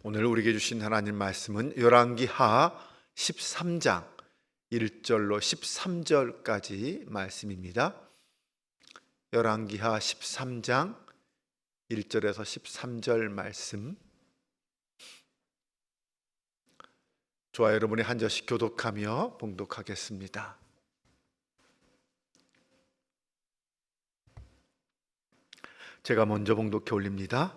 오늘 우리에게 주신 하나님 말씀은 열왕기하 13장 1절로 13절까지 말씀입니다. 열왕기하 13장 1절에서 13절 말씀, 저와 여러분이 한 절씩 교독하며 봉독하겠습니다. 제가 먼저 봉독해 올립니다.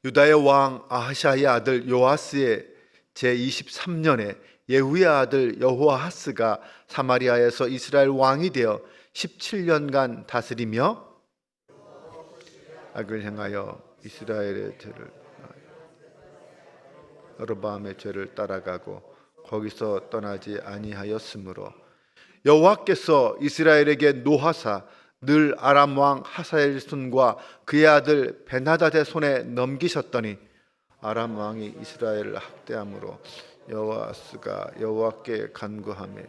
유다의 왕 아하시아의 아들 요아스의 제23년에 예후의 아들 여호아하스가 사마리아에서 이스라엘 왕이 되어 17년간 다스리며 악을 행하여 이스라엘의 죄를 여로보암의 죄를 따라가고 거기서 떠나지 아니하였으므로 여호와께서 이스라엘에게 노하사 늘 아람 왕 하사엘 손과 그의 아들 벤하닷의 손에 넘기셨더니 아람 왕이 이스라엘을 학대함으로 여호아스가 여호와께 간구하며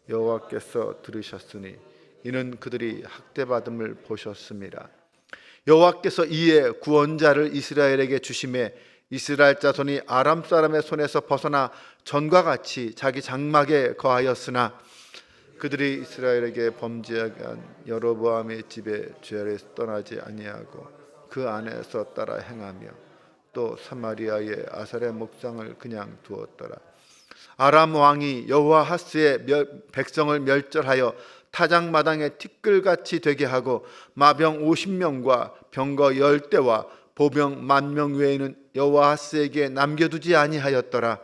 여호와께서 들으셨으니 이는 그들이 학대받음을 보셨습니다. 여호와께서 이에 구원자를 이스라엘에게 주심에 이스라엘 자손이 아람 사람의 손에서 벗어나 전과 같이 자기 장막에 거하였으나 그들이 이스라엘에게 범죄하게 한 여로보암의 집에 죄를 떠나지 아니하고 그 안에서 따라 행하며 또 사마리아의 아사레 목상을 그냥 두었더라. 아람 왕이 여호아하스의 백성을 멸절하여 타작마당에 티끌같이 되게 하고 마병 50명과 병거 10대와 보병 10,000명 외에는 여호아하스에게 남겨두지 아니하였더라.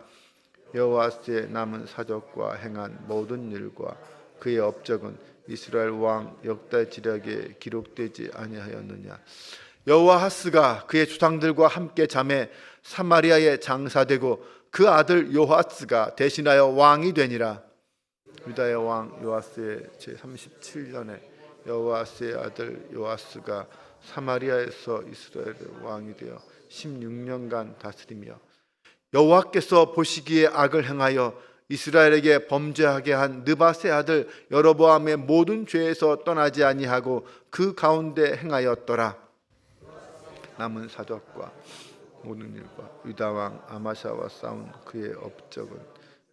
여호아스의 남은 사적과 행한 모든 일과 그의 업적은 이스라엘 왕 역대지략에 기록되지 아니하였느냐. 여호아하스가 그의 조상들과 함께 잠에 사마리아에 장사되고 그 아들 요아스가 대신하여 왕이 되니라. 유다의 왕 요아스의 제37년에 여호아스의 아들 요아스가 사마리아에서 이스라엘의 왕이 되어 16년간 다스리며 여호와께서 보시기에 악을 행하여 이스라엘에게 범죄하게 한 느밧의 아들 여로보암의 모든 죄에서 떠나지 아니하고 그 가운데 행하였더라. 남은 사적과 모든 일과 유다 왕 아마샤와 싸운 그의 업적은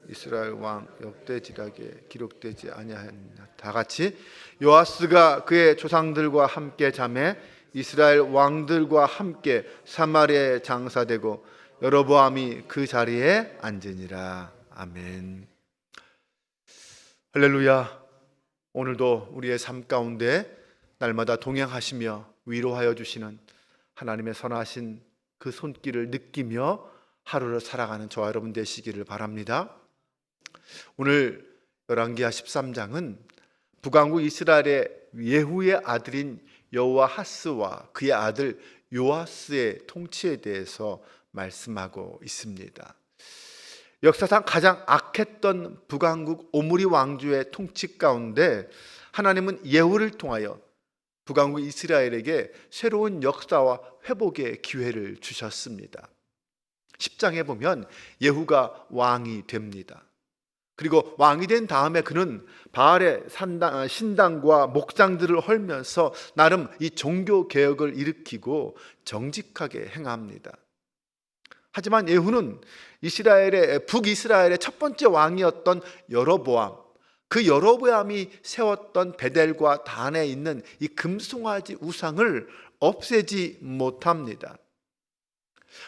이스라엘 왕 역대지략에 기록되지 아니하였느냐. 다 같이 요아스가 그의 조상들과 함께 잠에 이스라엘 왕들과 함께 사마리아에 장사되고 여로보암이 그 자리에 앉으니라. 아멘. 할렐루야. 오늘도 우리의 삶 가운데 날마다 동행하시며 위로하여 주시는 하나님의 선하신 그 손길을 느끼며 하루를 살아가는 저와 여러분 되시기를 바랍니다. 오늘 열왕기하 13장은 북왕국 이스라엘의 예후의 아들인 여호아하스와 그의 아들 요아스의 통치에 대해서 말씀하고 있습니다. 역사상 가장 악했던 북왕국 오므리 왕조의 통치 가운데 하나님은 예후를 통하여 북왕국 이스라엘에게 새로운 역사와 회복의 기회를 주셨습니다. 10장에 보면 예후가 왕이 됩니다. 그리고 왕이 된 다음에 그는 바알의 신당과 목장들을 헐면서 나름 이 종교 개혁을 일으키고 정직하게 행합니다. 하지만 예후는 북이스라엘의 첫 번째 왕이었던 여로보암, 그 여로보암이 세웠던 베델과 단에 있는 이 금송아지 우상을 없애지 못합니다.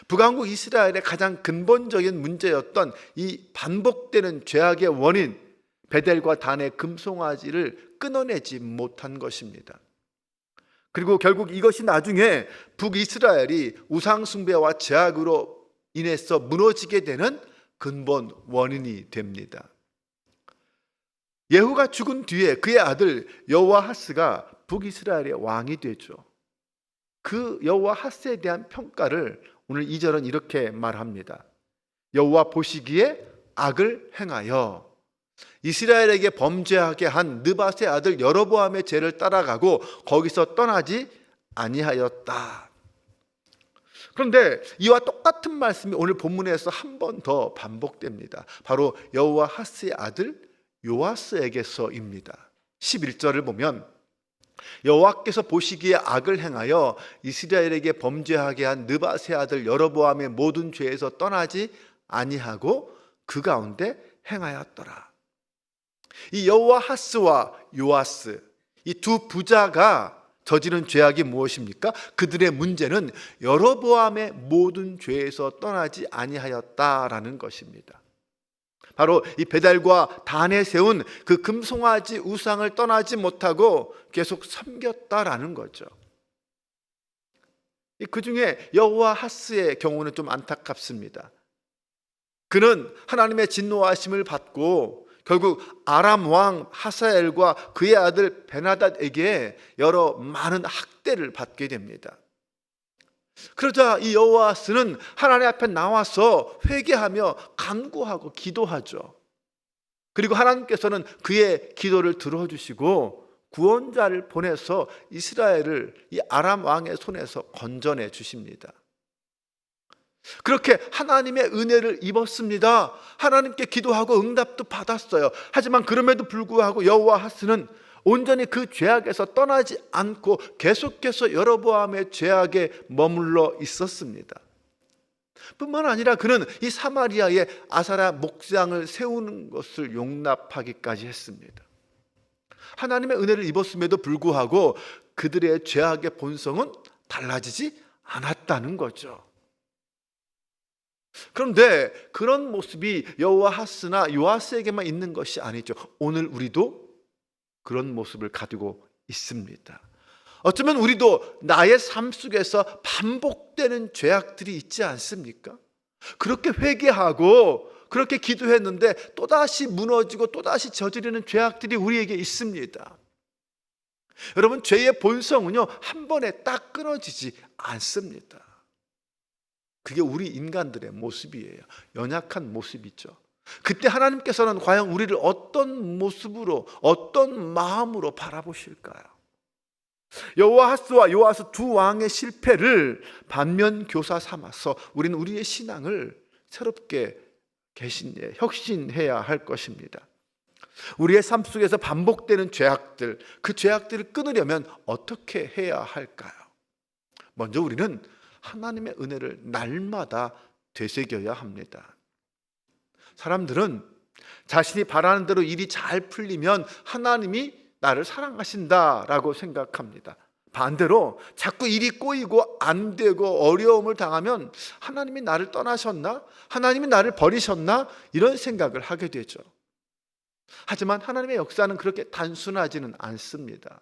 북왕국 이스라엘의 가장 근본적인 문제였던 이 반복되는 죄악의 원인 베델과 단의 금송아지를 끊어내지 못한 것입니다. 그리고 결국 이것이 나중에 북이스라엘이 우상숭배와 죄악으로 인해서 무너지게 되는 근본 원인이 됩니다. 예후가 죽은 뒤에 그의 아들 여호아하스가 북이스라엘의 왕이 되죠. 그 여호아하스에 대한 평가를 오늘 2절은 이렇게 말합니다. 여호와 보시기에 악을 행하여 이스라엘에게 범죄하게 한 느밧의 아들 여로보암의 죄를 따라가고 거기서 떠나지 아니하였다. 그런데 이와 똑같은 말씀이 오늘 본문에서 한 번 더 반복됩니다. 바로 여호아하스의 아들 요아스에게서입니다. 11절을 보면 여호와께서 보시기에 악을 행하여 이스라엘에게 범죄하게 한 느밧의 아들 여로보암의 모든 죄에서 떠나지 아니하고 그 가운데 행하였더라. 이 여호와하스와 요아스, 이 두 부자가 저지른 죄악이 무엇입니까? 그들의 문제는 여로보암의 모든 죄에서 떠나지 아니하였다라는 것입니다. 바로 이 베델과 단에 세운 그 금송아지 우상을 떠나지 못하고 계속 섬겼다라는 거죠. 그 중에 여호와하스의 경우는 좀 안타깝습니다. 그는 하나님의 진노하심을 받고 결국 아람 왕 하사엘과 그의 아들 베나닷에게 여러 많은 학대를 받게 됩니다. 그러자 이 여호와스는 하나님 앞에 나와서 회개하며 간구하고 기도하죠. 그리고 하나님께서는 그의 기도를 들어주시고 구원자를 보내서 이스라엘을 이 아람 왕의 손에서 건져내 주십니다. 그렇게 하나님의 은혜를 입었습니다. 하나님께 기도하고 응답도 받았어요. 하지만 그럼에도 불구하고 여호와하스는 온전히 그 죄악에서 떠나지 않고 계속해서 여로보암의 죄악에 머물러 있었습니다. 뿐만 아니라 그는 이 사마리아에 아사라 목장을 세우는 것을 용납하기까지 했습니다. 하나님의 은혜를 입었음에도 불구하고 그들의 죄악의 본성은 달라지지 않았다는 거죠. 그런데 그런 모습이 여호와하스나 요아스에게만 있는 것이 아니죠. 오늘 우리도 그런 모습을 가지고 있습니다. 어쩌면 우리도 나의 삶 속에서 반복되는 죄악들이 있지 않습니까? 그렇게 회개하고 그렇게 기도했는데 또다시 무너지고 또다시 저지르는 죄악들이 우리에게 있습니다. 여러분, 죄의 본성은요, 한 번에 딱 끊어지지 않습니다. 그게 우리 인간들의 모습이에요. 연약한 모습이죠. 그때 하나님께서는 과연 우리를 어떤 모습으로, 어떤 마음으로 바라보실까요? 여호와하스와 요아스 두 왕의 실패를 반면 교사 삼아서 우리는 우리의 신앙을 새롭게 혁신해야 할 것입니다. 우리의 삶 속에서 반복되는 죄악들, 그 죄악들을 끊으려면 어떻게 해야 할까요? 먼저 우리는 하나님의 은혜를 날마다 되새겨야 합니다. 사람들은 자신이 바라는 대로 일이 잘 풀리면 하나님이 나를 사랑하신다라고 생각합니다. 반대로 자꾸 일이 꼬이고 안 되고 어려움을 당하면 하나님이 나를 떠나셨나? 하나님이 나를 버리셨나? 이런 생각을 하게 되죠. 하지만 하나님의 역사는 그렇게 단순하지는 않습니다.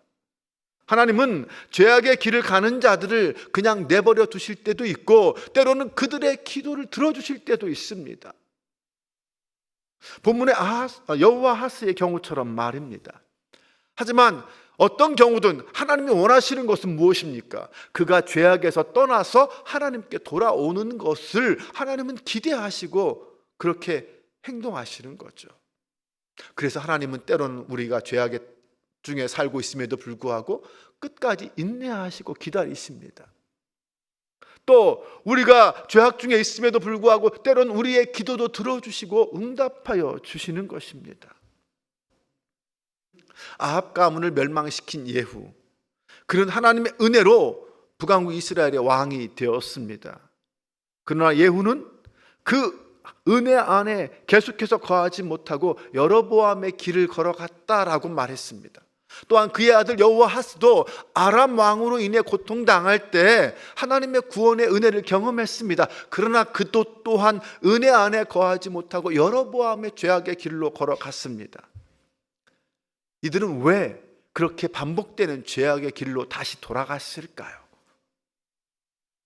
하나님은 죄악의 길을 가는 자들을 그냥 내버려 두실 때도 있고 때로는 그들의 기도를 들어주실 때도 있습니다. 본문의 여호와하스의 경우처럼 말입니다. 하지만 어떤 경우든 하나님이 원하시는 것은 무엇입니까? 그가 죄악에서 떠나서 하나님께 돌아오는 것을 하나님은 기대하시고 그렇게 행동하시는 거죠. 그래서 하나님은 때로는 우리가 죄악 중에 살고 있음에도 불구하고 끝까지 인내하시고 기다리십니다. 또 우리가 죄악 중에 있음에도 불구하고 때로는 우리의 기도도 들어주시고 응답하여 주시는 것입니다. 아합 가문을 멸망시킨 예후, 그는 하나님의 은혜로 북왕국 이스라엘의 왕이 되었습니다. 그러나 예후는 그 은혜 안에 계속해서 거하지 못하고 여로보암의 길을 걸어갔다라고 말했습니다. 또한 그의 아들 여호와하스도 아람 왕으로 인해 고통당할 때 하나님의 구원의 은혜를 경험했습니다. 그러나 그도 또한 은혜 안에 거하지 못하고 여로보암의 죄악의 길로 걸어갔습니다. 이들은 왜 그렇게 반복되는 죄악의 길로 다시 돌아갔을까요?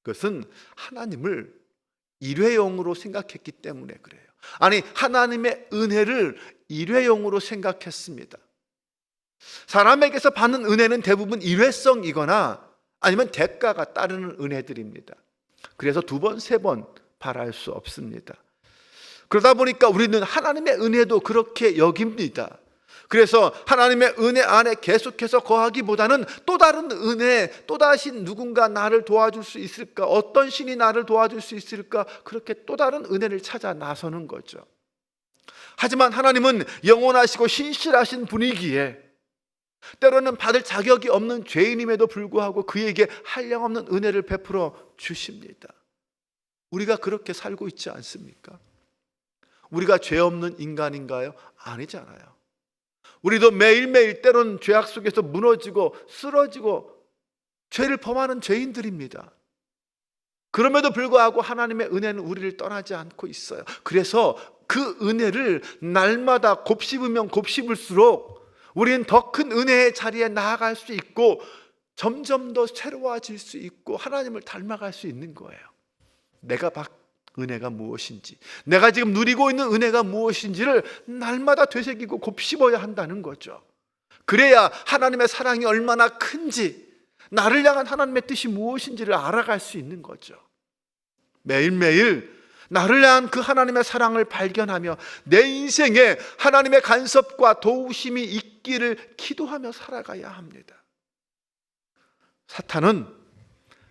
그것은 하나님을 일회용으로 생각했기 때문에 그래요. 아니, 하나님의 은혜를 일회용으로 생각했습니다. 사람에게서 받는 은혜는 대부분 일회성이거나 아니면 대가가 따르는 은혜들입니다. 그래서 두 번, 세 번 바랄 수 없습니다. 그러다 보니까 우리는 하나님의 은혜도 그렇게 여깁니다. 그래서 하나님의 은혜 안에 계속해서 거하기보다는 또 다른 은혜, 또다시 누군가 나를 도와줄 수 있을까? 어떤 신이 나를 도와줄 수 있을까? 그렇게 또 다른 은혜를 찾아 나서는 거죠. 하지만 하나님은 영원하시고 신실하신 분이기에 때로는 받을 자격이 없는 죄인임에도 불구하고 그에게 한량없는 은혜를 베풀어 주십니다. 우리가 그렇게 살고 있지 않습니까? 우리가 죄 없는 인간인가요? 아니잖아요. 우리도 매일매일 때로는 죄악 속에서 무너지고 쓰러지고 죄를 범하는 죄인들입니다. 그럼에도 불구하고 하나님의 은혜는 우리를 떠나지 않고 있어요. 그래서 그 은혜를 날마다 곱씹으면 곱씹을수록 우리는 더 큰 은혜의 자리에 나아갈 수 있고 점점 더 새로워질 수 있고 하나님을 닮아갈 수 있는 거예요. 내가 받은 은혜가 무엇인지, 내가 지금 누리고 있는 은혜가 무엇인지를 날마다 되새기고 곱씹어야 한다는 거죠. 그래야 하나님의 사랑이 얼마나 큰지, 나를 향한 하나님의 뜻이 무엇인지를 알아갈 수 있는 거죠. 매일매일 나를 향한 그 하나님의 사랑을 발견하며 내 인생에 하나님의 간섭과 도우심이 있기를 기도하며 살아가야 합니다. 사탄은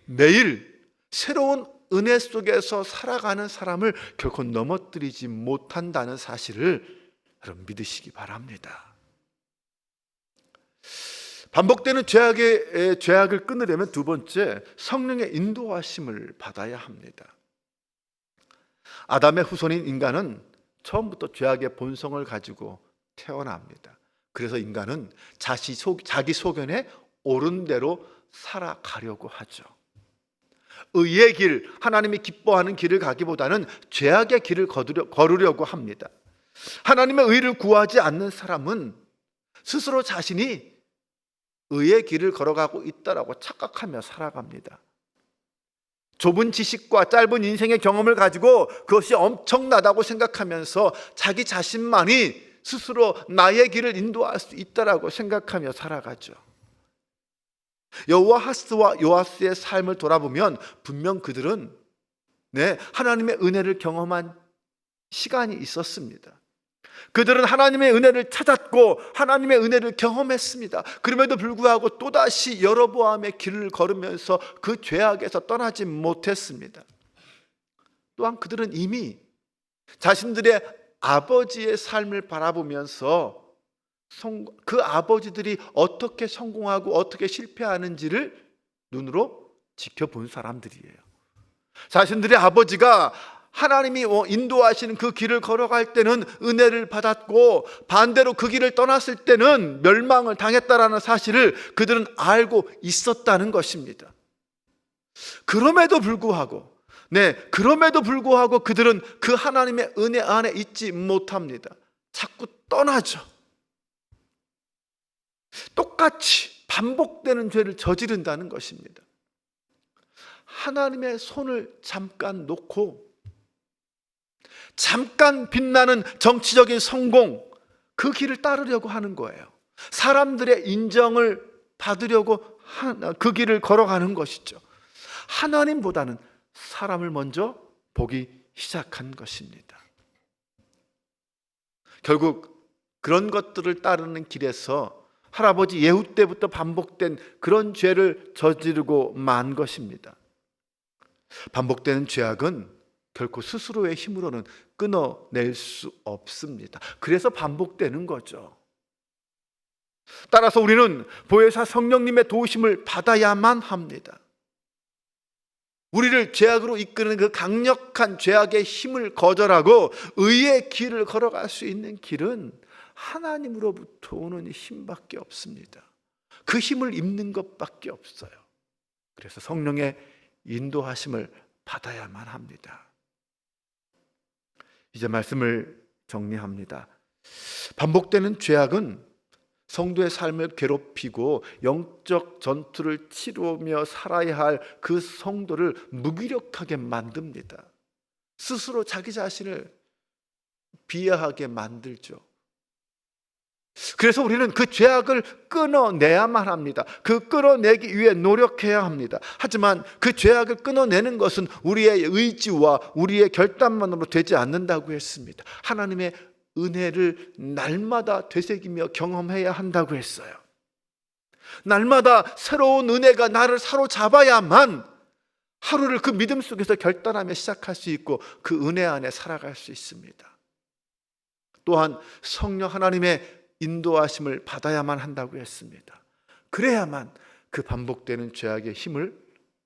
매일 새로운 은혜 속에서 살아가는 사람을 결코 넘어뜨리지 못한다는 사실을 여러분 믿으시기 바랍니다. 반복되는 죄악을 끊으려면 두 번째, 성령의 인도하심을 받아야 합니다. 아담의 후손인 인간은 처음부터 죄악의 본성을 가지고 태어납니다. 그래서 인간은 자기 소견에 옳은 대로 살아가려고 하죠. 의의 길, 하나님이 기뻐하는 길을 가기보다는 죄악의 길을 걸으려고 합니다. 하나님의 의를 구하지 않는 사람은 스스로 자신이 의의 길을 걸어가고 있다라고 착각하며 살아갑니다. 좁은 지식과 짧은 인생의 경험을 가지고 그것이 엄청나다고 생각하면서 자기 자신만이 스스로 나의 길을 인도할 수 있다라고 생각하며 살아가죠. 여호와하스와 요아스의 삶을 돌아보면 분명 그들은 하나님의 은혜를 경험한 시간이 있었습니다. 그들은 하나님의 은혜를 찾았고 하나님의 은혜를 경험했습니다. 그럼에도 불구하고 또다시 여로보암의 길을 걸으면서 그 죄악에서 떠나지 못했습니다. 또한 그들은 이미 자신들의 아버지의 삶을 바라보면서 그 아버지들이 어떻게 성공하고 어떻게 실패하는지를 눈으로 지켜본 사람들이에요. 자신들의 아버지가 하나님이 인도하시는 그 길을 걸어갈 때는 은혜를 받았고 반대로 그 길을 떠났을 때는 멸망을 당했다라는 사실을 그들은 알고 있었다는 것입니다. 그럼에도 불구하고 그들은 그 하나님의 은혜 안에 있지 못합니다. 자꾸 떠나죠. 똑같이 반복되는 죄를 저지른다는 것입니다. 하나님의 손을 잠깐 놓고 잠깐 빛나는 정치적인 성공, 그 길을 따르려고 하는 거예요. 사람들의 인정을 받으려고 그 길을 걸어가는 것이죠. 하나님보다는 사람을 먼저 보기 시작한 것입니다. 결국 그런 것들을 따르는 길에서 할아버지 예후 때부터 반복된 그런 죄를 저지르고 만 것입니다. 반복되는 죄악은 결코 스스로의 힘으로는 끊어낼 수 없습니다. 그래서 반복되는 거죠. 따라서 우리는 보혜사 성령님의 도우심을 받아야만 합니다. 우리를 죄악으로 이끄는 그 강력한 죄악의 힘을 거절하고 의의 길을 걸어갈 수 있는 길은 하나님으로부터 오는 힘밖에 없습니다. 그 힘을 입는 것밖에 없어요. 그래서 성령의 인도하심을 받아야만 합니다. 이제 말씀을 정리합니다. 반복되는 죄악은 성도의 삶을 괴롭히고 영적 전투를 치르며 살아야 할 그 성도를 무기력하게 만듭니다. 스스로 자기 자신을 비하하게 만들죠. 그래서 우리는 그 죄악을 끊어내야만 합니다. 그 끊어내기 위해 노력해야 합니다. 하지만 그 죄악을 끊어내는 것은 우리의 의지와 우리의 결단만으로 되지 않는다고 했습니다. 하나님의 은혜를 날마다 되새기며 경험해야 한다고 했어요. 날마다 새로운 은혜가 나를 사로잡아야만 하루를 그 믿음 속에서 결단하며 시작할 수 있고 그 은혜 안에 살아갈 수 있습니다. 또한 성령 하나님의 인도하심을 받아야만 한다고 했습니다. 그래야만 그 반복되는 죄악의 힘을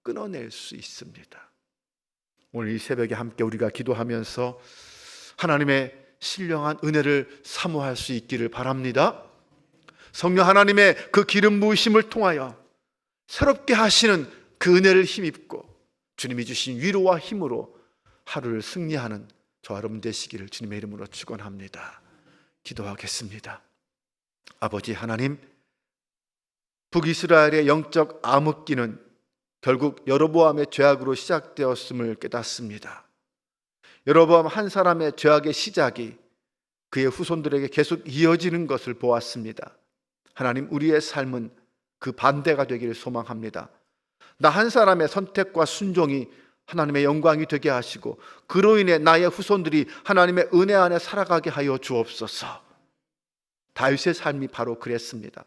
끊어낼 수 있습니다. 오늘 이 새벽에 함께 우리가 기도하면서 하나님의 신령한 은혜를 사모할 수 있기를 바랍니다. 성령 하나님의 그 기름 부으심을 통하여 새롭게 하시는 그 은혜를 힘입고 주님이 주신 위로와 힘으로 하루를 승리하는 저와 여러분 되시기를 주님의 이름으로 축원합니다. 기도하겠습니다. 아버지 하나님, 북이스라엘의 영적 암흑기는 결국 여로보암의 죄악으로 시작되었음을 깨닫습니다. 여로보암 한 사람의 죄악의 시작이 그의 후손들에게 계속 이어지는 것을 보았습니다. 하나님, 우리의 삶은 그 반대가 되기를 소망합니다. 나 한 사람의 선택과 순종이 하나님의 영광이 되게 하시고 그로 인해 나의 후손들이 하나님의 은혜 안에 살아가게 하여 주옵소서. 다윗의 삶이 바로 그랬습니다.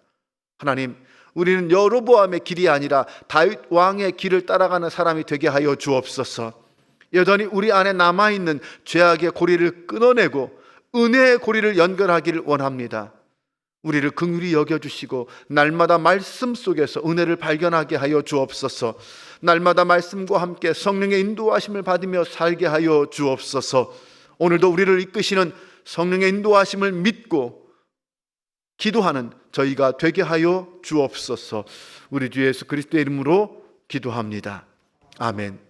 하나님, 우리는 여로보암의 길이 아니라 다윗 왕의 길을 따라가는 사람이 되게 하여 주옵소서. 여전히 우리 안에 남아있는 죄악의 고리를 끊어내고 은혜의 고리를 연결하기를 원합니다. 우리를 긍휼히 여겨주시고 날마다 말씀 속에서 은혜를 발견하게 하여 주옵소서. 날마다 말씀과 함께 성령의 인도하심을 받으며 살게 하여 주옵소서. 오늘도 우리를 이끄시는 성령의 인도하심을 믿고 기도하는 저희가 되게 하여 주옵소서. 우리 주 예수 그리스도의 이름으로 기도합니다. 아멘.